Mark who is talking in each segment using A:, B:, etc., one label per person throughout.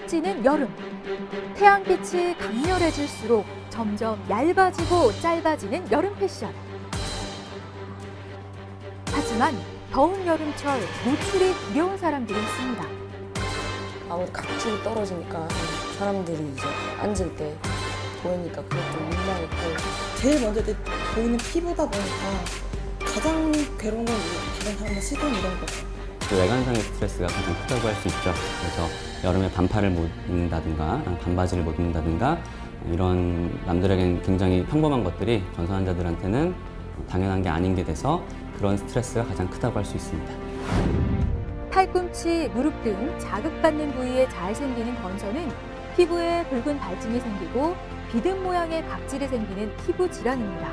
A: 찌는 여름. 태양빛이 강렬해질수록 점점 얇아지고 짧아지는 여름 패션. 하지만 더운 여름철 노출이 두려운 사람들이 있습니다.
B: 아무래도 각질이 떨어지니까 사람들이 이제 앉을 때 보이니까 그게 좀 민망했고,
C: 제일 먼저 보이는 피부다 보니까 가장 괴로운 건 다른 사람의 시선 이런 거.
D: 외관상의 스트레스가 가장 크다고 할 수 있죠. 그래서 여름에 반팔을 못 입는다든가 반바지를 못 입는다든가 이런 남들에겐 굉장히 평범한 것들이 건선 환자들한테는 당연한 게 아닌 게 돼서 그런 스트레스가 가장 크다고 할 수 있습니다.
A: 팔꿈치, 무릎 등 자극받는 부위에 잘 생기는 건선은 피부에 붉은 발진이 생기고 비듬 모양의 각질이 생기는 피부 질환입니다.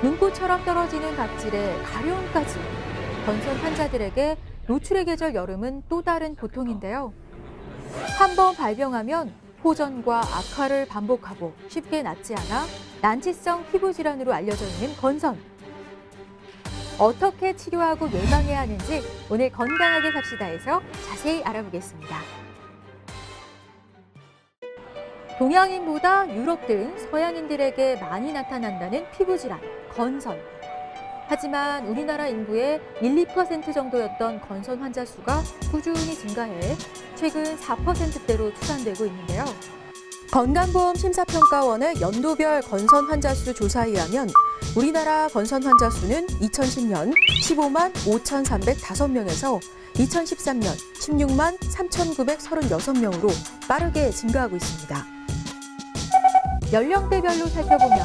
A: 눈꽃처럼 떨어지는 각질에 가려움까지. 건선 환자들에게 노출의 계절 여름은 또 다른 고통인데요. 한번 발병하면 호전과 악화를 반복하고 쉽게 낫지 않아 난치성 피부 질환으로 알려져 있는 건선. 어떻게 치료하고 예방해야 하는지 오늘 건강하게 삽시다에서 자세히 알아보겠습니다. 동양인보다 유럽 등 서양인들에게 많이 나타난다는 피부 질환, 건선. 하지만 우리나라 인구의 1~2% 정도였던 건선 환자 수가 꾸준히 증가해 최근 4%대로 추산되고 있는데요. 건강보험심사평가원의 연도별 건선 환자 수 조사에 의하면 우리나라 건선 환자 수는 2010년 15만 5,305명에서 2013년 16만 3,936명으로 빠르게 증가하고 있습니다. 연령대별로 살펴보면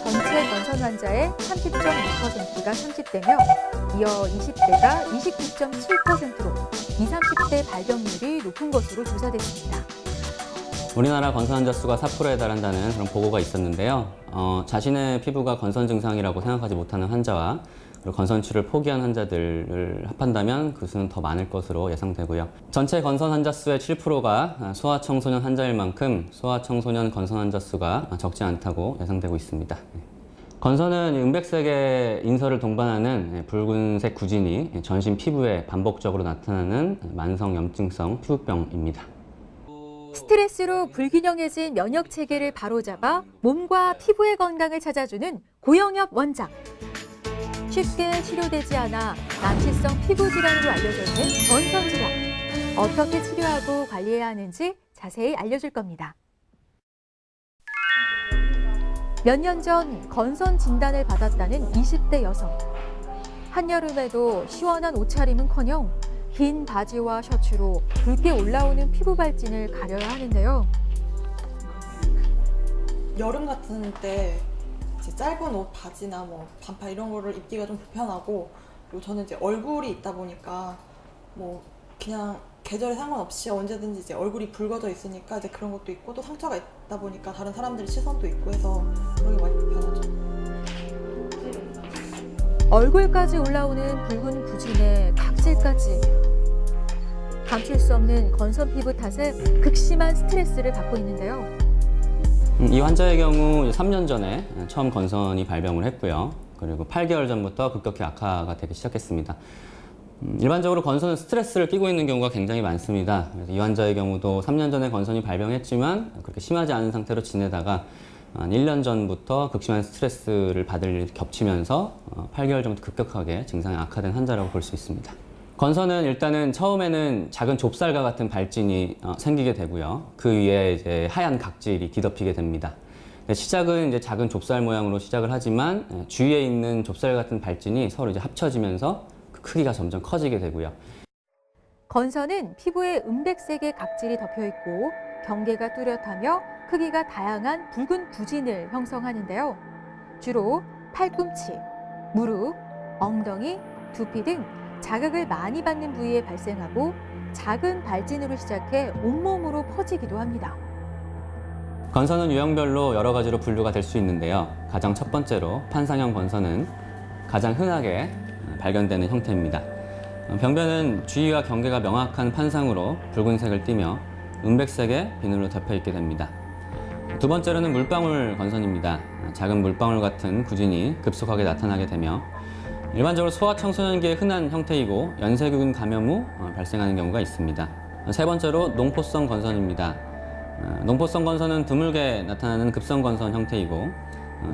A: 전체 건선 환자의 30.6%가 30대며 이어 20대가 29.7%로 20, 30대 발병률이 높은 것으로 조사됐습니다.
D: 우리나라 건선 환자 수가 4%에 달한다는 그런 보고가 있었는데요. 자신의 피부가 건선 증상이라고 생각하지 못하는 환자와 그리고 건선치를 포기한 환자들을 합한다면 그 수는 더 많을 것으로 예상되고요. 전체 건선 환자 수의 7%가 소아청소년 환자일 만큼 소아청소년 건선 환자 수가 적지 않다고 예상되고 있습니다. 건선은 은백색의 인설을 동반하는 붉은색 구진이 전신 피부에 반복적으로 나타나는 만성 염증성 피부병입니다.
A: 스트레스로 불균형해진 면역 체계를 바로잡아 몸과 피부의 건강을 찾아주는 고영엽 원장. 쉽게 치료되지 않아 난치성 피부 질환으로 알려져 있는 건선 질환. 어떻게 치료하고 관리해야 하는지 자세히 알려줄 겁니다. 몇 년 전 건선 진단을 받았다는 20대 여성. 한여름에도 시원한 옷차림은커녕 긴 바지와 셔츠로 붉게 올라오는 피부 발진을 가려야 하는데요.
C: 여름 같은 때 이제 짧은 옷, 바지나 뭐 반팔 이런 거를 입기가 좀 불편하고, 그리고 저는 이제 얼굴이 있다 보니까 뭐 그냥 계절에 상관없이 언제든지 이제 얼굴이 붉어져 있으니까 이제 그런 것도 있고, 또 상처가 있다 보니까 다른 사람들의 시선도 있고 해서 그런 게 많이 불편하죠.
A: 얼굴까지 올라오는 붉은 구진에 각질까지. 감출 수 없는 건선 피부 탓에 극심한 스트레스를 받고 있는데요.
D: 이 환자의 경우 3년 전에 처음 건선이 발병을 했고요. 그리고 8개월 전부터 급격히 악화가 되기 시작했습니다. 일반적으로 건선은 스트레스를 끼고 있는 경우가 굉장히 많습니다. 그래서 이 환자의 경우도 3년 전에 건선이 발병했지만 그렇게 심하지 않은 상태로 지내다가 한 1년 전부터 극심한 스트레스를 받을 일이 겹치면서 8개월 전부터 급격하게 증상이 악화된 환자라고 볼 수 있습니다. 건선은 일단은 처음에는 작은 좁쌀과 같은 발진이 생기게 되고요. 그 위에 이제 하얀 각질이 뒤덮이게 됩니다. 시작은 이제 작은 좁쌀 모양으로 시작을 하지만 주위에 있는 좁쌀 같은 발진이 서로 이제 합쳐지면서 그 크기가 점점 커지게 되고요.
A: 건선은 피부에 은백색의 각질이 덮여 있고 경계가 뚜렷하며 크기가 다양한 붉은 구진을 형성하는데요. 주로 팔꿈치, 무릎, 엉덩이, 두피 등 자극을 많이 받는 부위에 발생하고 작은 발진으로 시작해 온몸으로 퍼지기도 합니다.
D: 건선은 유형별로 여러 가지로 분류가 될 수 있는데요. 가장 첫 번째로 판상형 건선은 가장 흔하게 발견되는 형태입니다. 병변은 주위와 경계가 명확한 판상으로 붉은색을 띠며 은백색의 비늘로 덮여 있게 됩니다. 두 번째로는 물방울 건선입니다. 작은 물방울 같은 구진이 급속하게 나타나게 되며 일반적으로 소아청소년기의 흔한 형태이고 연쇄균 감염 후 발생하는 경우가 있습니다. 세 번째로 농포성 건선입니다. 농포성 건선은 드물게 나타나는 급성 건선 형태이고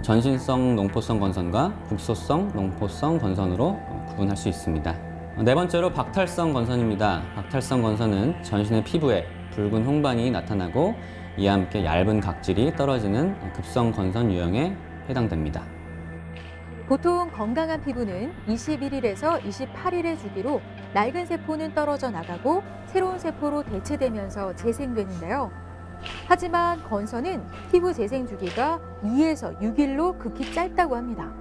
D: 전신성 농포성 건선과 국소성 농포성 건선으로 구분할 수 있습니다. 네 번째로 박탈성 건선입니다. 박탈성 건선은 전신의 피부에 붉은 홍반이 나타나고 이와 함께 얇은 각질이 떨어지는 급성 건선 유형에 해당됩니다.
A: 보통 건강한 피부는 21일에서 28일의 주기로 낡은 세포는 떨어져 나가고 새로운 세포로 대체되면서 재생되는데요. 하지만 건선은 피부 재생 주기가 2에서 6일로 극히 짧다고 합니다.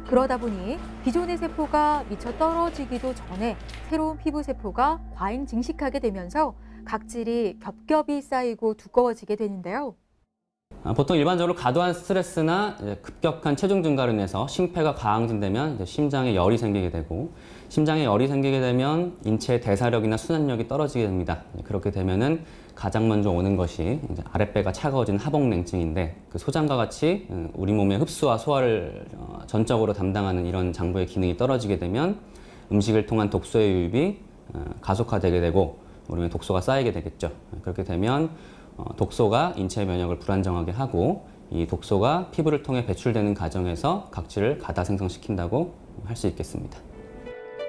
A: 그러다 보니 기존의 세포가 미쳐 떨어지기도 전에 새로운 피부 세포가 과잉 증식하게 되면서 각질이 겹겹이 쌓이고 두꺼워지게 되는데요.
D: 보통 일반적으로 과도한 스트레스나 급격한 체중 증가로 인해서 심폐가 가항진되면 심장에 열이 생기게 되고, 심장에 열이 생기게 되면 인체의 대사력이나 순환력이 떨어지게 됩니다. 그렇게 되면은 가장 먼저 오는 것이 아랫배가 차가워진 하복냉증인데, 그 소장과 같이 우리 몸의 흡수와 소화를 전적으로 담당하는 이런 장부의 기능이 떨어지게 되면 음식을 통한 독소의 유입이 가속화되게 되고 우리 몸에 독소가 쌓이게 되겠죠. 그렇게 되면 독소가 인체 면역을 불안정하게 하고, 이 독소가 피부를 통해 배출되는 과정에서 각질을 가다 생성시킨다고 할 수 있겠습니다.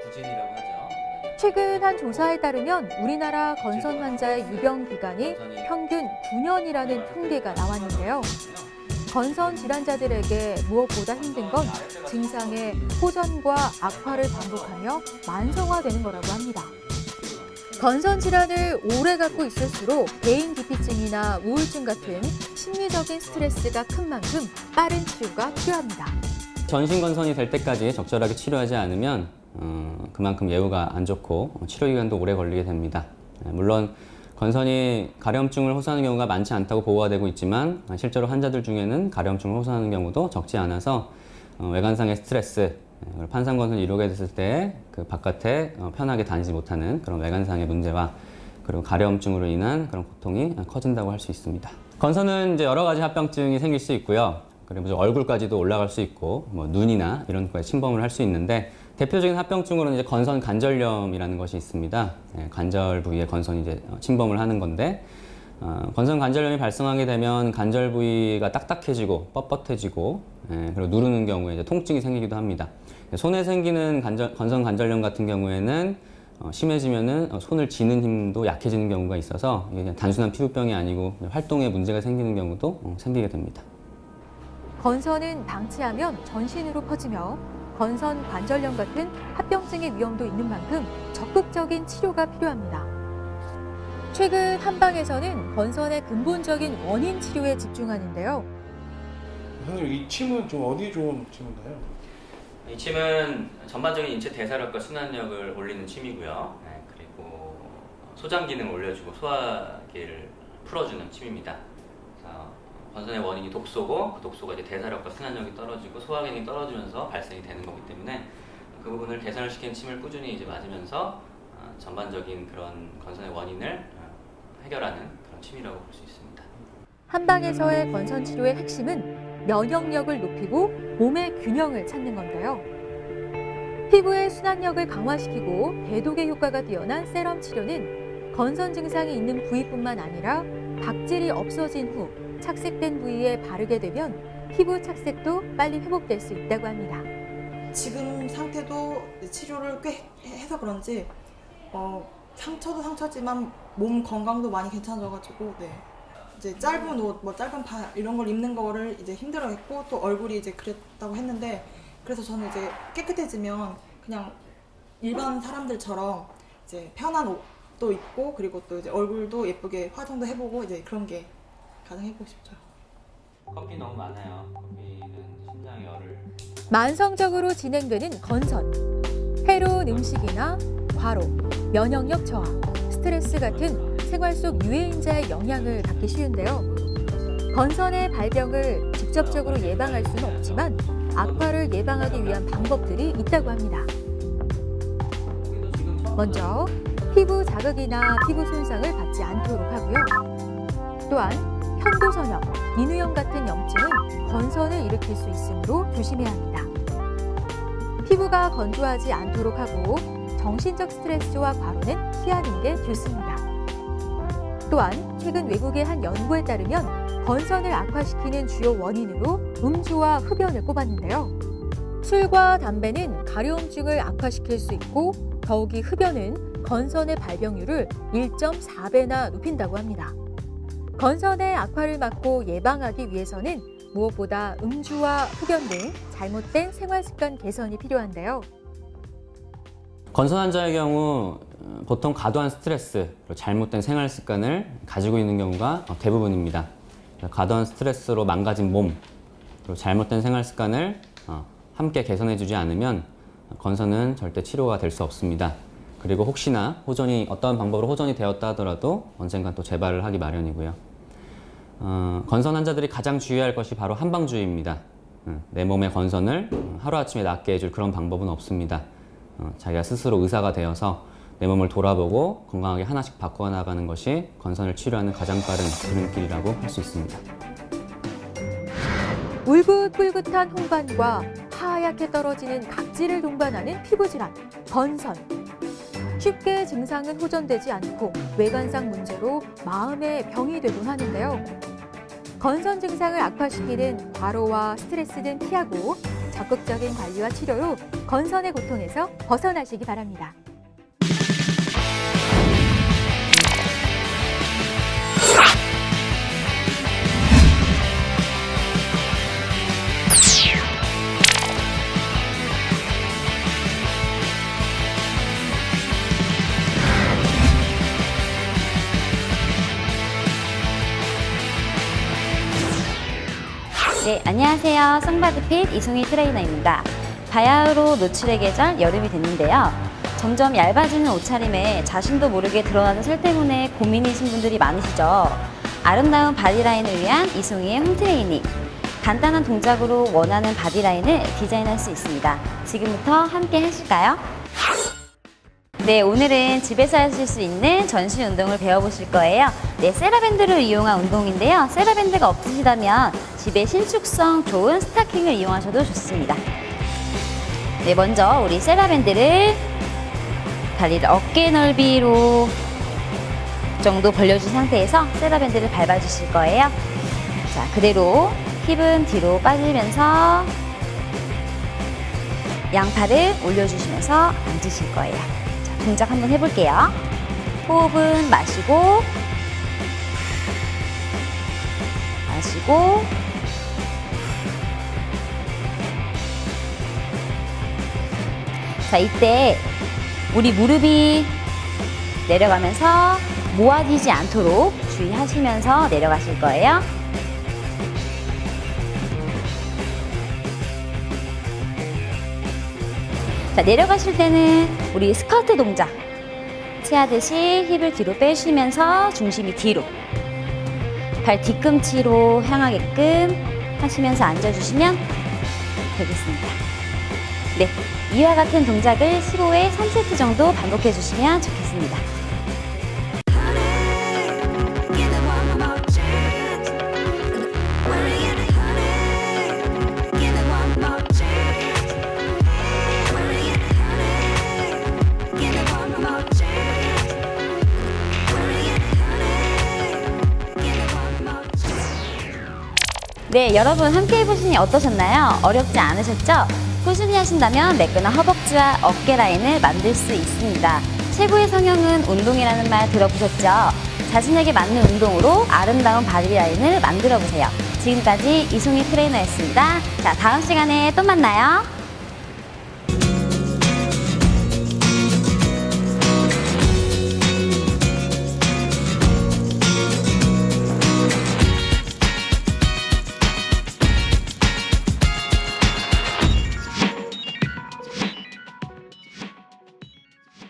D: 구진이라고 하죠.
A: 최근 한 조사에 따르면 우리나라 건선 환자의 유병 기간이 평균 9년이라는 통계가 나왔는데요. 건선 질환자들에게 무엇보다 힘든 건 증상의 호전과 악화를 반복하며 만성화되는 거라고 합니다. 건선 질환을 오래 갖고 있을수록 대인 기피증이나 우울증 같은 심리적인 스트레스가 큰 만큼 빠른 치료가 필요합니다.
D: 전신 건선이 될 때까지 적절하게 치료하지 않으면 그만큼 예후가 안 좋고 치료 기간도 오래 걸리게 됩니다. 물론 건선이 가려움증을 호소하는 경우가 많지 않다고 보고가 되고 있지만 실제로 환자들 중에는 가려움증을 호소하는 경우도 적지 않아서 외관상의 스트레스, 판상건선을 이루게 됐을 때 그 바깥에 편하게 다니지 못하는 그런 외관상의 문제와 그리고 가려움증으로 인한 그런 고통이 커진다고 할 수 있습니다. 건선은 이제 여러 가지 합병증이 생길 수 있고요. 그리고 얼굴까지도 올라갈 수 있고 뭐 눈이나 이런 거에 침범을 할 수 있는데, 대표적인 합병증으로는 이제 건선 관절염이라는 것이 있습니다. 관절 부위에 건선이 이제 침범을 하는 건데, 건선 관절염이 발생하게 되면 관절 부위가 딱딱해지고 뻣뻣해지고, 그리고 누르는 경우에 이제 통증이 생기기도 합니다. 손에 생기는 건선 관절염 같은 경우에는 심해지면은 손을 쥐는 힘도 약해지는 경우가 있어서 이게 그냥 단순한 피부병이 아니고 활동에 문제가 생기는 경우도 생기게 됩니다.
A: 건선은 방치하면 전신으로 퍼지며 건선 관절염 같은 합병증의 위험도 있는 만큼 적극적인 치료가 필요합니다. 최근 한방에서는 건선의 근본적인 원인 치료에 집중하는데요.
E: 선생님, 이 침은 좀 어디에 좋은 침인가요?
D: 이 침은 전반적인 인체 대사력과 순환력을 올리는 침이고요. 그리고 소장 기능을 올려주고 소화기를 풀어주는 침입니다. 그래서 건선의 원인이 독소고, 그 독소가 이제 대사력과 순환력이 떨어지고 소화 기능이 떨어지면서 발생이 되는 거기 때문에 그 부분을 개선을 시키는 침을 꾸준히 이제 맞으면서 전반적인 그런 건선의 원인을 해결하는 그런 침이라고 볼 수 있습니다.
A: 한방에서의 건선 치료의 핵심은 면역력을 높이고 몸의 균형을 찾는 건데요. 피부의 순환력을 강화시키고 배독의 효과가 뛰어난 세럼 치료는 건선 증상이 있는 부위뿐만 아니라 각질이 없어진 후 착색된 부위에 바르게 되면 피부 착색도 빨리 회복될 수 있다고 합니다.
C: 지금 상태도 치료를 꽤 해서 그런지 상처도 상처지만 몸 건강도 많이 괜찮아져가지고, 네. 이제 짧은 옷, 뭐 짧은 바 이런 걸 입는 거를 이제 힘들어했고, 또 얼굴이 이제 그랬다고 했는데, 그래서 저는 이제 깨끗해지면 그냥 일반 사람들처럼 이제 편한 옷도 입고, 그리고 또 이제 얼굴도 예쁘게 화장도 해보고, 이제 그런 게 가능해보고 싶죠.
D: 커피 너무 많아요. 커피는 심장 열을.
A: 만성적으로 진행되는 건선, 해로운 음식이나 과로, 면역력 저하, 스트레스 같은 생활 속 유해인자의 영향을 받기 쉬운데요. 건선의 발병을 직접적으로 예방할 수는 없지만 악화를 예방하기 위한 방법들이 있다고 합니다. 먼저 피부 자극이나 피부 손상을 받지 않도록 하고요. 또한 편도선염, 인후염 같은 염증은 건선을 일으킬 수 있으므로 조심해야 합니다. 피부가 건조하지 않도록 하고 정신적 스트레스와 과로는 피하는 게 좋습니다. 또한 최근 외국의 한 연구에 따르면 건선을 악화시키는 주요 원인으로 음주와 흡연을 꼽았는데요. 술과 담배는 가려움증을 악화시킬 수 있고 더욱이 흡연은 건선의 발병률을 1.4배나 높인다고 합니다. 건선의 악화를 막고 예방하기 위해서는 무엇보다 음주와 흡연 등 잘못된 생활습관 개선이 필요한데요.
D: 건선 환자의 경우 보통 과도한 스트레스, 그리고 잘못된 생활 습관을 가지고 있는 경우가 대부분입니다. 과도한 스트레스로 망가진 몸, 그리고 잘못된 생활 습관을 함께 개선해주지 않으면 건선은 절대 치료가 될 수 없습니다. 그리고 혹시나 어떠한 방법으로 호전이 되었다 하더라도 언젠간 또 재발을 하기 마련이고요. 건선 환자들이 가장 주의할 것이 바로 한방주의입니다. 내 몸의 건선을 하루아침에 낫게 해줄 그런 방법은 없습니다. 자기가 스스로 의사가 되어서 내 몸을 돌아보고 건강하게 하나씩 바꿔나가는 것이 건선을 치료하는 가장 빠른 지름길이라고 할 수 있습니다.
A: 울긋불긋한 홍반과 하얗게 떨어지는 각질을 동반하는 피부질환, 건선. 쉽게 증상은 호전되지 않고 외관상 문제로 마음의 병이 되곤 하는데요. 건선 증상을 악화시키는 과로와 스트레스 등 피하고 적극적인 관리와 치료로 건선의 고통에서 벗어나시기 바랍니다.
F: 네, 안녕하세요. 송바드핏 이송희 트레이너입니다. 바야흐로 노출의 계절 여름이 됐는데요. 점점 얇아지는 옷차림에 자신도 모르게 드러나는 살 때문에 고민이신 분들이 많으시죠. 아름다운 바디라인을 위한 이송희의 홈트레이닝. 간단한 동작으로 원하는 바디라인을 디자인할 수 있습니다. 지금부터 함께 하실까요? 네, 오늘은 집에서 하실 수 있는 전신 운동을 배워보실 거예요. 네, 세라밴드를 이용한 운동인데요. 세라밴드가 없으시다면 집에 신축성 좋은 스타킹을 이용하셔도 좋습니다. 네, 먼저 우리 세라밴드를 다리를 어깨 넓이로 정도 벌려준 상태에서 세라밴드를 밟아주실 거예요. 자, 그대로 힙은 뒤로 빠지면서 양팔을 올려주시면서 앉으실 거예요. 자, 동작 한번 해볼게요. 호흡은 마시고 자, 이때 우리 무릎이 내려가면서 모아지지 않도록 주의하시면서 내려가실 거예요. 자, 내려가실 때는 우리 스쿼트 동작 체하듯이 힙을 뒤로 빼시면서 중심이 뒤로, 발 뒤꿈치로 향하게끔 하시면서 앉아주시면 되겠습니다. 네, 이와 같은 동작을 15회 3세트 정도 반복해 주시면 좋겠습니다. 네, 여러분 함께 해보시니 어떠셨나요? 어렵지 않으셨죠? 꾸준히 하신다면 매끈한 허벅지와 어깨 라인을 만들 수 있습니다. 최고의 성형은 운동이라는 말 들어보셨죠? 자신에게 맞는 운동으로 아름다운 바디 라인을 만들어 보세요. 지금까지 이송희 트레이너였습니다. 자, 다음 시간에 또 만나요.